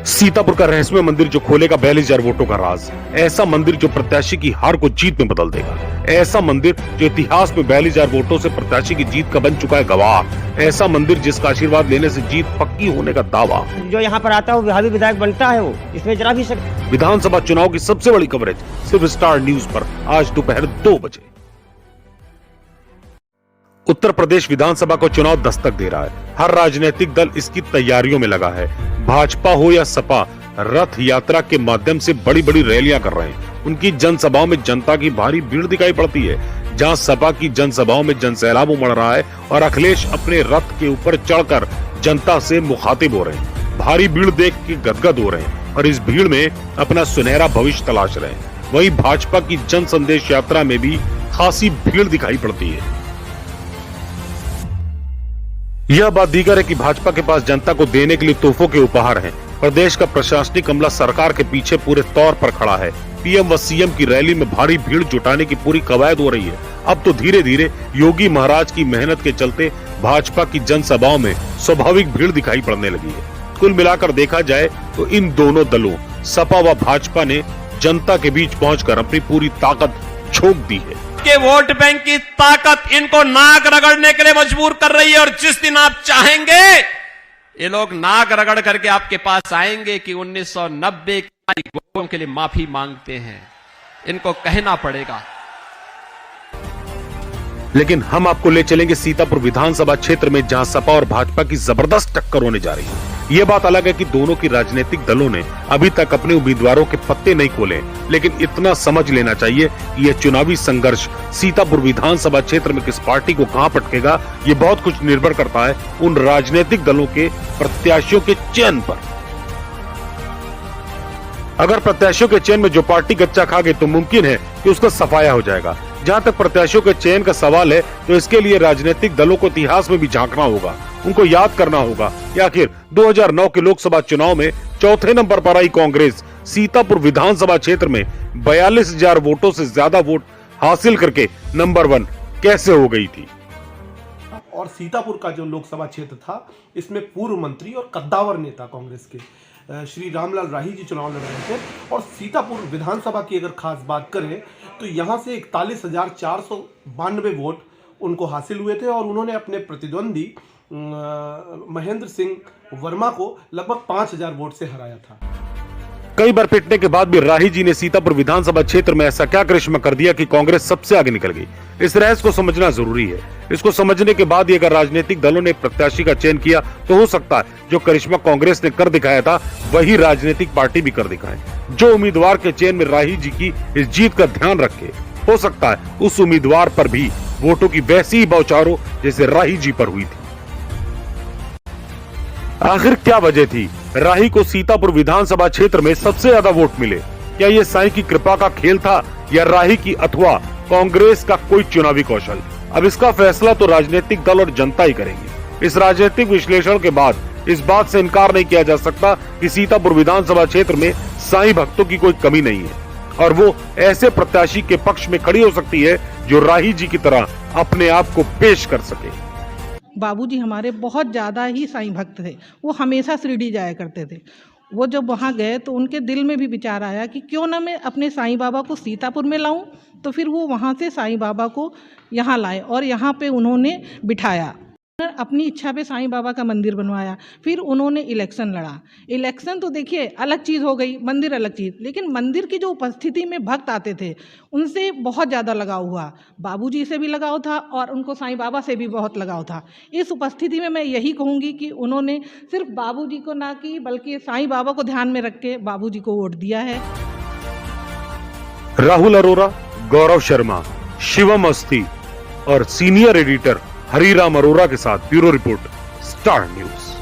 सीतापुर का रहस्यमय मंदिर जो खोलेगा 42,000 वोटों का राज। ऐसा मंदिर जो प्रत्याशी की हार को जीत में बदल देगा। ऐसा मंदिर जो इतिहास में 42,000 वोटों से प्रत्याशी की जीत का बन चुका है गवाह। ऐसा मंदिर जिसका आशीर्वाद लेने से जीत पक्की होने का दावा। जो यहाँ पर आता है वो भावी विधायक बनता है, वो इसमें जरा भी शक। विधानसभा चुनाव की सबसे बड़ी कवरेज सिर्फ स्टार न्यूज पर आज दोपहर 2 बजे। उत्तर प्रदेश विधानसभा को चुनाव दस्तक दे रहा है। हर राजनीतिक दल इसकी तैयारियों में लगा है। भाजपा हो या सपा, रथ यात्रा के माध्यम से बड़ी बड़ी रैलियां कर रहे हैं। उनकी जनसभाओं में जनता की भारी भीड़ दिखाई पड़ती है। जहां सपा की जनसभाओं में जनसैलाब उमड़ रहा है और अखिलेश अपने रथ के ऊपर चढ़कर जनता से मुखातिब हो रहे हैं। भारी भीड़ देख के गदगद हो रहे हैं और इस भीड़ में अपना सुनहरा भविष्य तलाश रहे हैं। वहीं भाजपा की जन संदेश यात्रा में भी खासी भीड़ दिखाई पड़ती है। यह बात दीगर है कि भाजपा के पास जनता को देने के लिए तोहफों के उपहार हैं। प्रदेश का प्रशासनिक अमला सरकार के पीछे पूरे तौर पर खड़ा है। पीएम व सीएम की रैली में भारी भीड़ जुटाने की पूरी कवायद हो रही है। अब तो धीरे धीरे योगी महाराज की मेहनत के चलते भाजपा की जनसभाओं में स्वाभाविक भीड़ दिखाई पड़ने लगी है। कुल मिलाकर देखा जाए तो इन दोनों दलों सपा व भाजपा ने जनता के बीच पहुंचकर अपनी पूरी ताकत झोंक दी है। के वोट बैंक की ताकत इनको नाक रगड़ने के लिए मजबूर कर रही है और जिस दिन आप चाहेंगे ये लोग नाक रगड़ करके आपके पास आएंगे कि 1990 की वोटों के लिए माफी मांगते हैं, इनको कहना पड़ेगा। लेकिन हम आपको ले चलेंगे सीतापुर विधानसभा क्षेत्र में, जहां सपा और भाजपा की जबरदस्त टक्कर होने जा रही है। ये बात अलग है कि दोनों की राजनीतिक दलों ने अभी तक अपने उम्मीदवारों के पत्ते नहीं खोले, लेकिन इतना समझ लेना चाहिए कि यह चुनावी संघर्ष सीतापुर विधानसभा क्षेत्र में किस पार्टी को कहां पटकेगा, ये बहुत कुछ निर्भर करता है उन राजनीतिक दलों के प्रत्याशियों के चयन पर। अगर प्रत्याशियों के चयन में जो पार्टी गच्चा खा गई तो मुमकिन है कि उसका सफाया हो जाएगा। जहां तक प्रत्याशियों के चयन का सवाल है तो इसके लिए राजनीतिक दलों को इतिहास में भी झांकना होगा। उनको याद करना होगा कि आखिर 2009 के लोकसभा चुनाव में चौथे नंबर पर आई कांग्रेस सीतापुर विधानसभा क्षेत्र में 42,000 वोटों से ज्यादा वोट हासिल करके नंबर 1 कैसे हो गई थी। और सीतापुर का जो लोकसभा क्षेत्र था, इसमें पूर्व मंत्री और कद्दावर नेता कांग्रेस के श्री रामलाल राही जी चुनाव लड़ रहे थे। और सीतापुर विधानसभा की अगर खास बात करें तो यहाँ से 41,492 वोट उनको हासिल हुए थे और उन्होंने अपने प्रतिद्वंदी महेंद्र सिंह वर्मा को लगभग 5,000 वोट से हराया था। कई बार पिटने के बाद भी राही जी ने सीतापुर विधानसभा क्षेत्र में ऐसा क्या करिश्मा कर दिया कि कांग्रेस सबसे आगे निकल गई। इस रहस्य को समझना जरूरी है। इसको समझने के बाद ही अगर राजनीतिक दलों ने प्रत्याशी का चयन किया तो हो सकता है जो करिश्मा कांग्रेस ने कर दिखाया था वही राजनीतिक पार्टी भी कर दिखाए। जो उम्मीदवार के चयन में राही जी की इस जीत का ध्यान रखे, हो सकता है उस उम्मीदवार पर भी वोटों की वैसी ही बौछार हो जैसे राही जी पर हुई थी। आखिर क्या वजह थी राही को सीतापुर विधानसभा क्षेत्र में सबसे ज्यादा वोट मिले? क्या ये साईं की कृपा का खेल था या राही की अथवा कांग्रेस का कोई चुनावी कौशल? अब इसका फैसला तो राजनीतिक दल और जनता ही करेंगे। इस राजनीतिक विश्लेषण के बाद इस बात से इनकार नहीं किया जा सकता कि सीतापुर विधानसभा क्षेत्र में साईं भक्तों की कोई कमी नहीं है और वो ऐसे प्रत्याशी के पक्ष में खड़ी हो सकती है जो राही जी की तरह अपने आप को पेश कर सके। बाबूजी हमारे बहुत ज़्यादा ही साईं भक्त थे। वो हमेशा शिरडी जाया करते थे। वो जब वहाँ गए तो उनके दिल में भी विचार आया कि क्यों ना मैं अपने साईं बाबा को सीतापुर में लाऊं। तो फिर वो वहाँ से साईं बाबा को यहाँ लाए और यहाँ पे उन्होंने बिठाया। अपनी इच्छा पे साईं बाबा का मंदिर बनवाया। फिर उन्होंने इलेक्शन लड़ा। इलेक्शन तो देखिए अलग चीज़ हो गई, मंदिर अलग चीज़, लेकिन मंदिर की जो उपस्थिति में भक्त आते थे उनसे बहुत ज़्यादा लगाव हुआ। बाबूजी से भी लगाव था और उनको साईं बाबा से भी बहुत लगाव था। इस उपस्थिति में मैं यही कहूँगी कि उन्होंने सिर्फ बाबूजी को ना कि बल्कि साईं बाबा को ध्यान में रख के बाबूजी को वोट दिया है। राहुल अरोरा, गौरव शर्मा, शिवम अवस्थी और सीनियर एडिटर हरिराम अरोरा के साथ ब्यूरो रिपोर्ट, स्टार न्यूज।